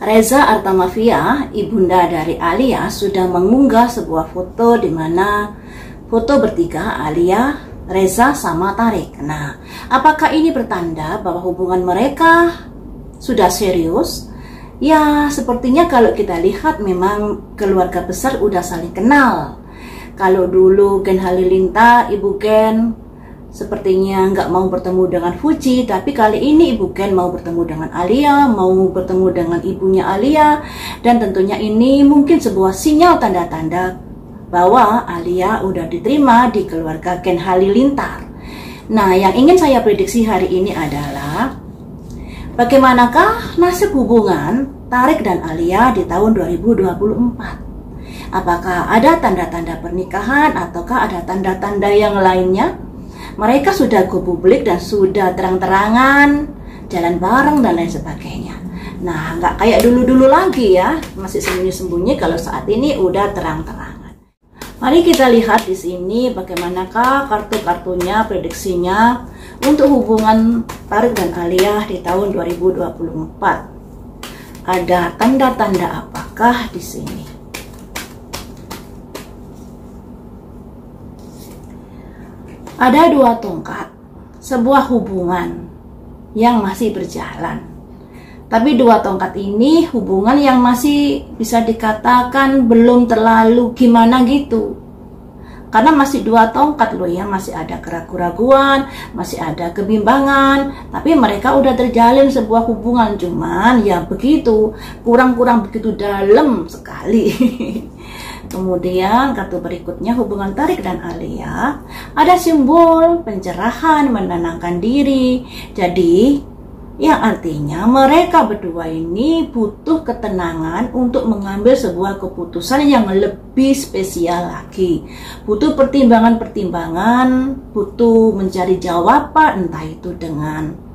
Reza Artamevia, ibunda dari Alia, sudah mengunggah sebuah foto di mana foto bertiga Alia, Reza, sama Tareq. Nah, apakah ini bertanda bahwa hubungan mereka sudah serius? Ya, sepertinya kalau kita lihat memang keluarga besar udah saling kenal. Kalau dulu Gen Halilintar, Ibu Gen sepertinya nggak mau bertemu dengan Fuji, tapi kali ini Ibu Gen mau bertemu dengan Alia, mau bertemu dengan ibunya Alia, dan tentunya ini mungkin sebuah sinyal tanda-tanda bahwa Alia udah diterima di keluarga Gen Halilintar. Nah, yang ingin saya prediksi hari ini adalah bagaimanakah nasib hubungan Tareq dan Alia di tahun 2024? Apakah ada tanda-tanda pernikahan ataukah ada tanda-tanda yang lainnya? Mereka sudah go publik dan sudah terang-terangan jalan bareng dan lain sebagainya. Nah, nggak kayak dulu-dulu lagi ya, masih sembunyi-sembunyi. Kalau saat ini udah terang-terangan. Mari kita lihat di sini bagaimanakah kartu-kartunya, prediksinya untuk hubungan Tareq dan Alia di tahun 2024. Ada tanda-tanda apakah di sini? Ada dua tongkat, sebuah hubungan yang masih berjalan. Tapi dua tongkat ini hubungan yang masih bisa dikatakan belum terlalu gimana gitu. Karena masih dua tongkat loh ya, masih ada keraguan-keraguan, masih ada kebimbangan. Tapi mereka udah terjalin sebuah hubungan, cuman ya begitu, kurang-kurang begitu dalam sekali. Kemudian kartu berikutnya hubungan Tareq dan Alia, ada simbol pencerahan, menenangkan diri. Jadi yang artinya mereka berdua ini butuh ketenangan untuk mengambil sebuah keputusan yang lebih spesial lagi. Butuh pertimbangan-pertimbangan, butuh mencari jawaban, entah itu dengan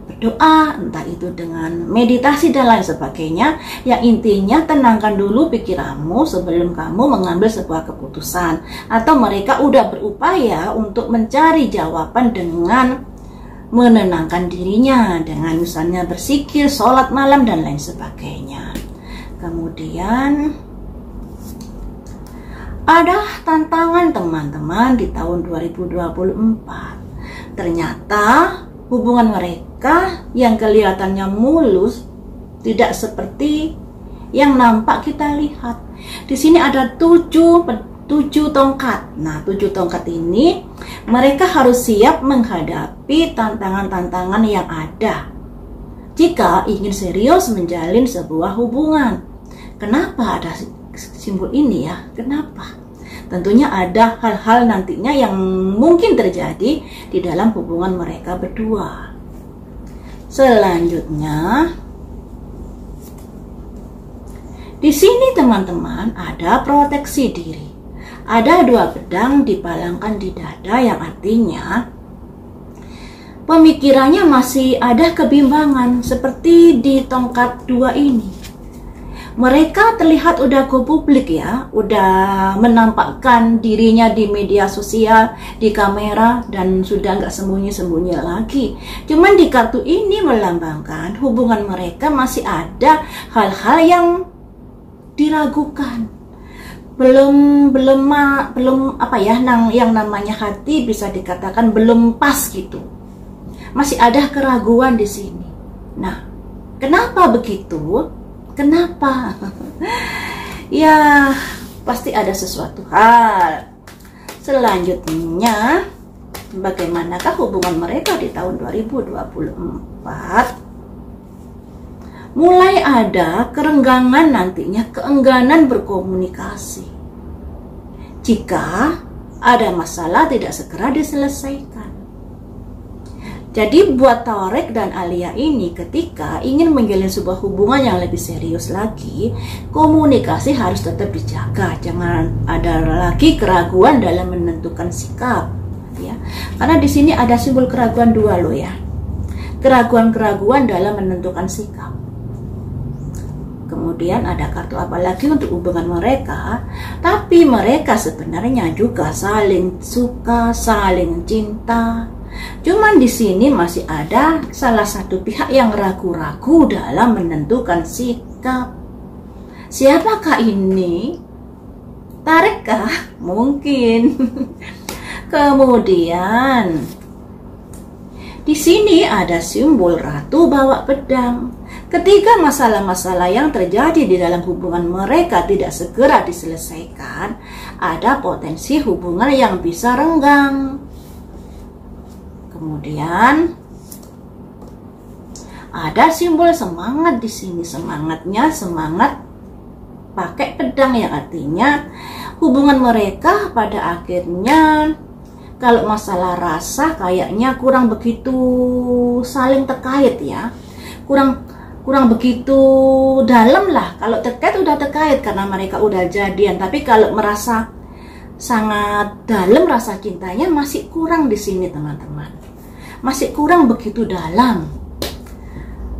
berdoa, entah itu dengan meditasi dan lain sebagainya. Yang intinya tenangkan dulu pikiranmu sebelum kamu mengambil sebuah keputusan. Atau mereka udah berupaya untuk mencari jawaban dengan menenangkan dirinya, dengan misalnya bersikir, sholat malam dan lain sebagainya. Kemudian ada tantangan teman-teman di tahun 2024. Ternyata hubungan mereka yang kelihatannya mulus tidak seperti yang nampak kita lihat. Di sini ada tujuh tongkat. Nah, 7 tongkat ini mereka harus siap menghadapi tantangan-tantangan yang ada jika ingin serius menjalin sebuah hubungan. Kenapa ada simbol ini ya? Kenapa? Tentunya ada hal-hal nantinya yang mungkin terjadi di dalam hubungan mereka berdua. Selanjutnya, di sini teman-teman ada proteksi diri. Ada 2 pedang dipalangkan di dada yang artinya pemikirannya masih ada kebimbangan seperti di tongkat 2 ini. Mereka terlihat udah go publik ya, udah menampakkan dirinya di media sosial, di kamera, dan sudah nggak sembunyi-sembunyi lagi. Cuman di kartu ini melambangkan hubungan mereka masih ada hal-hal yang diragukan. Belum apa ya, yang namanya hati bisa dikatakan belum pas gitu. Masih ada keraguan di sini. Nah, kenapa begitu? Kenapa? Ya, pasti ada sesuatu hal. Selanjutnya, bagaimanakah hubungan mereka di tahun 2024? Mulai ada kerenggangan nantinya, keengganan berkomunikasi. Jika ada masalah tidak segera diselesaikan. Jadi buat Tareq dan Alia ini ketika ingin menjalin sebuah hubungan yang lebih serius lagi, komunikasi harus tetap dijaga. Jangan ada lagi keraguan dalam menentukan sikap, ya. Karena di sini ada simbol keraguan 2 loh ya. Keraguan-keraguan dalam menentukan sikap. Kemudian ada kartu apa lagi untuk hubungan mereka? Tapi mereka sebenarnya juga saling suka, saling cinta. Cuman di sini masih ada salah satu pihak yang ragu-ragu dalam menentukan sikap. sikap. Siapakah ini? Tarikkah? Mungkin. Kemudian di sini ada simbol ratu bawa pedang. Ketika masalah-masalah yang terjadi di dalam hubungan mereka tidak segera diselesaikan, ada potensi hubungan yang bisa renggang. Kemudian ada simbol semangat di sini. Semangatnya semangat pakai pedang, yang artinya hubungan mereka pada akhirnya kalau masalah rasa kayaknya kurang begitu saling terkait ya. Kurang begitu dalam lah. Kalau terkait udah terkait karena mereka udah jadian, tapi kalau merasa sangat dalam rasa cintanya masih kurang di sini teman-teman. Masih kurang begitu dalam.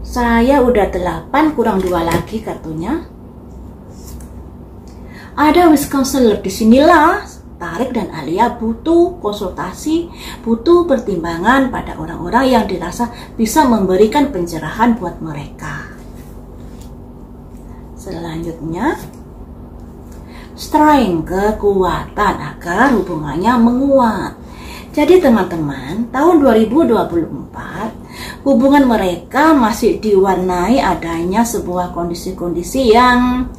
Saya udah 8 kurang 2 lagi kartunya. Ada wis counselor. Disinilah Tariq dan Alia butuh konsultasi, butuh pertimbangan pada orang-orang yang dirasa bisa memberikan pencerahan buat mereka. Selanjutnya, strength, kekuatan agar hubungannya menguat. Jadi teman-teman, tahun 2024 hubungan mereka masih diwarnai adanya sebuah kondisi-kondisi yang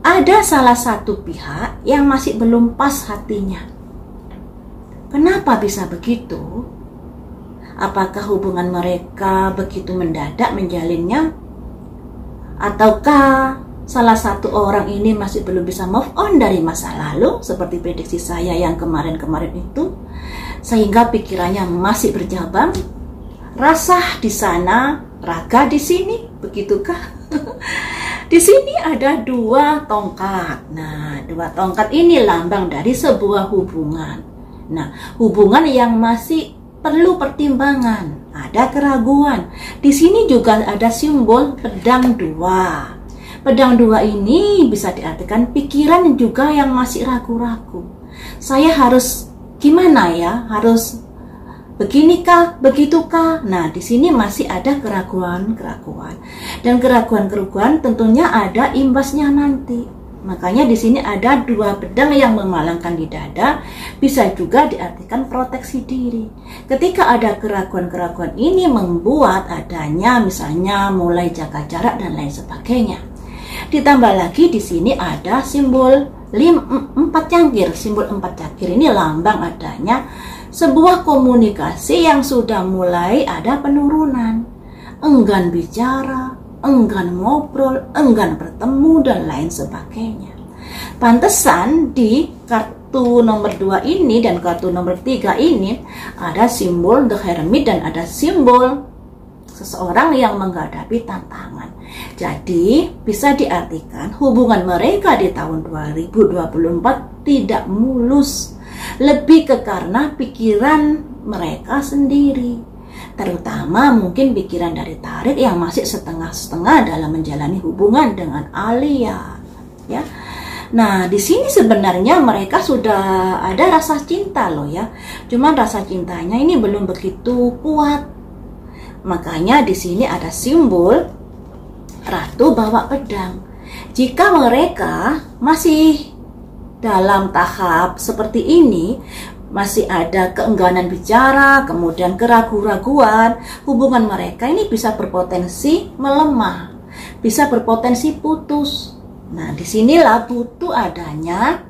ada salah satu pihak yang masih belum pas hatinya. Kenapa bisa begitu? Apakah hubungan mereka begitu mendadak menjalinnya? Ataukah salah satu orang ini masih belum bisa move on dari masa lalu, seperti prediksi saya yang kemarin-kemarin itu, sehingga pikirannya masih berjabang? Rasa di sana, raga di sini, begitukah? Di sini ada 2 tongkat. Nah, 2 tongkat ini lambang dari sebuah hubungan. Nah, hubungan yang masih perlu pertimbangan, ada keraguan. Di sini juga ada simbol pedang 2. Pedang 2 ini bisa diartikan pikiran juga yang masih ragu-ragu. Saya harus gimana ya? Harus beginikah, begitukah? Nah, di sini masih ada keraguan-keraguan. Dan keraguan-keraguan tentunya ada imbasnya nanti. Makanya di sini ada 2 pedang yang memalangkan di dada, bisa juga diartikan proteksi diri. Ketika ada keraguan-keraguan ini membuat adanya misalnya mulai jaga jarak dan lain sebagainya. Ditambah lagi di sini ada simbol 4 cangkir. Simbol 4 cangkir ini lambang adanya sebuah komunikasi yang sudah mulai ada penurunan. Enggan bicara, enggan ngobrol, enggan bertemu, dan lain sebagainya. Pantesan di kartu nomor 2 ini dan kartu nomor 3 ini ada simbol The Hermit dan ada simbol seseorang yang menghadapi tantangan. Jadi bisa diartikan hubungan mereka di tahun 2024 tidak mulus. Lebih ke karena pikiran mereka sendiri. Terutama mungkin pikiran dari Tariq yang masih setengah-setengah dalam menjalani hubungan dengan Alia. Ya. Nah, di sini sebenarnya mereka sudah ada rasa cinta loh ya. Cuman rasa cintanya ini belum begitu kuat. Makanya di sini ada simbol ratu bawa pedang. Jika mereka masih dalam tahap seperti ini, masih ada keengganan bicara, kemudian keraguan-raguan, hubungan mereka ini bisa berpotensi melemah, bisa berpotensi putus. Nah, disinilah butuh adanya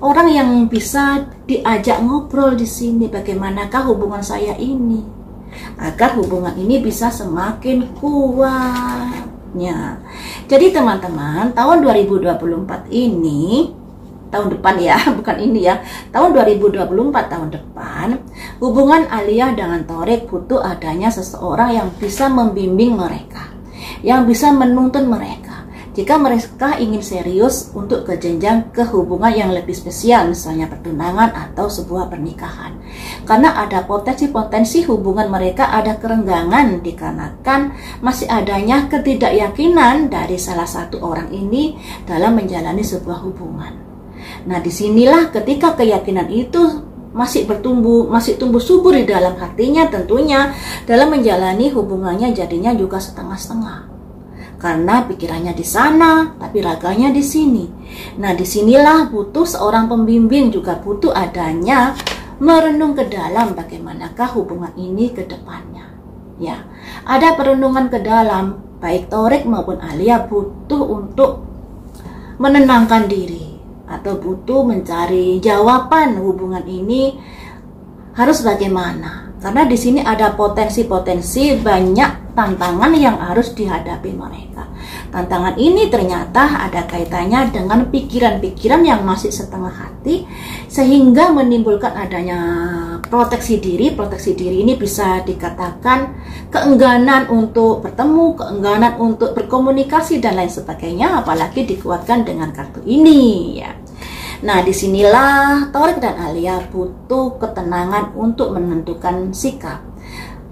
orang yang bisa diajak ngobrol di sini. Bagaimanakah hubungan saya ini? Agar hubungan ini bisa semakin kuatnya. Jadi teman-teman, tahun 2024 ini, tahun depan ya, bukan ini ya, tahun 2024 tahun depan, hubungan Alia dengan Tariq butuh adanya seseorang yang bisa membimbing mereka, yang bisa menuntun mereka jika mereka ingin serius untuk ke jenjang ke hubungan yang lebih spesial, misalnya pertunangan atau sebuah pernikahan. Karena ada potensi-potensi hubungan mereka ada kerenggangan dikarenakan masih adanya ketidakyakinan dari salah satu orang ini dalam menjalani sebuah hubungan. Nah, disinilah ketika keyakinan itu masih tumbuh subur di dalam hatinya, tentunya dalam menjalani hubungannya jadinya juga setengah-setengah. karena pikirannya di sana tapi raganya di sini. Nah, disinilah butuh seorang pembimbing, juga butuh adanya merenung ke dalam bagaimanakah hubungan ini ke depannya. Ya, ada perenungan ke dalam, baik Thorik maupun Alia butuh untuk menenangkan diri atau butuh mencari jawaban hubungan ini harus bagaimana. Karena di sini ada potensi-potensi banyak tantangan yang harus dihadapi mereka. Tantangan ini ternyata ada kaitannya dengan pikiran-pikiran yang masih setengah hati, sehingga menimbulkan adanya proteksi diri. Proteksi diri ini bisa dikatakan keengganan untuk bertemu, keengganan untuk berkomunikasi dan lain sebagainya, apalagi dikuatkan dengan kartu ini ya. Nah, disinilah Thorik dan Alia butuh ketenangan untuk menentukan sikap.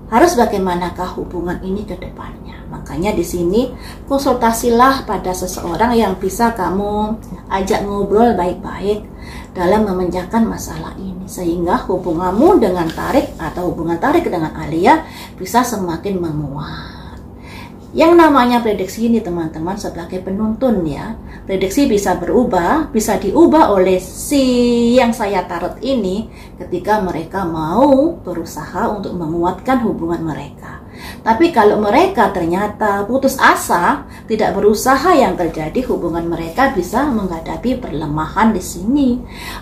Harus bagaimanakah hubungan ini ke depannya. Makanya di sini konsultasilah pada seseorang yang bisa kamu ajak ngobrol baik-baik dalam memecahkan masalah ini, sehingga hubunganmu dengan Thorik atau hubungan Thorik dengan Alia bisa semakin menguat. Yang namanya prediksi ini teman-teman sebagai penuntun ya. Prediksi bisa berubah, bisa diubah oleh si yang saya tarot ini ketika mereka mau berusaha untuk menguatkan hubungan mereka. Tapi kalau mereka ternyata putus asa, tidak berusaha, yang terjadi hubungan mereka bisa menghadapi perlemahan di sini.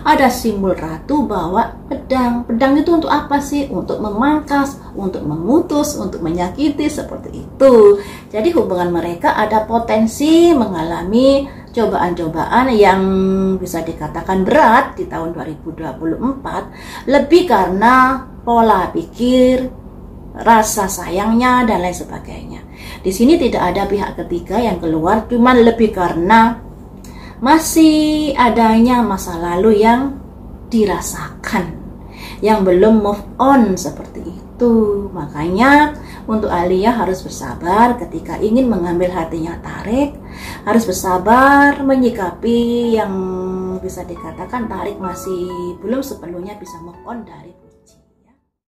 Ada simbol ratu bawa pedang. Pedang itu untuk apa sih? Untuk memangkas, untuk memutus, untuk menyakiti, seperti itu. Jadi hubungan mereka ada potensi mengalami cobaan-cobaan yang bisa dikatakan berat di tahun 2024, lebih karena pola pikir, rasa sayangnya dan lain sebagainya. Di sini tidak ada pihak ketiga yang keluar, cuman lebih karena masih adanya masa lalu yang dirasakan, yang belum move on seperti itu. Makanya untuk Alia harus bersabar ketika ingin mengambil hatinya Thorik, harus bersabar menyikapi yang bisa dikatakan Thorik masih belum sepenuhnya bisa move on dari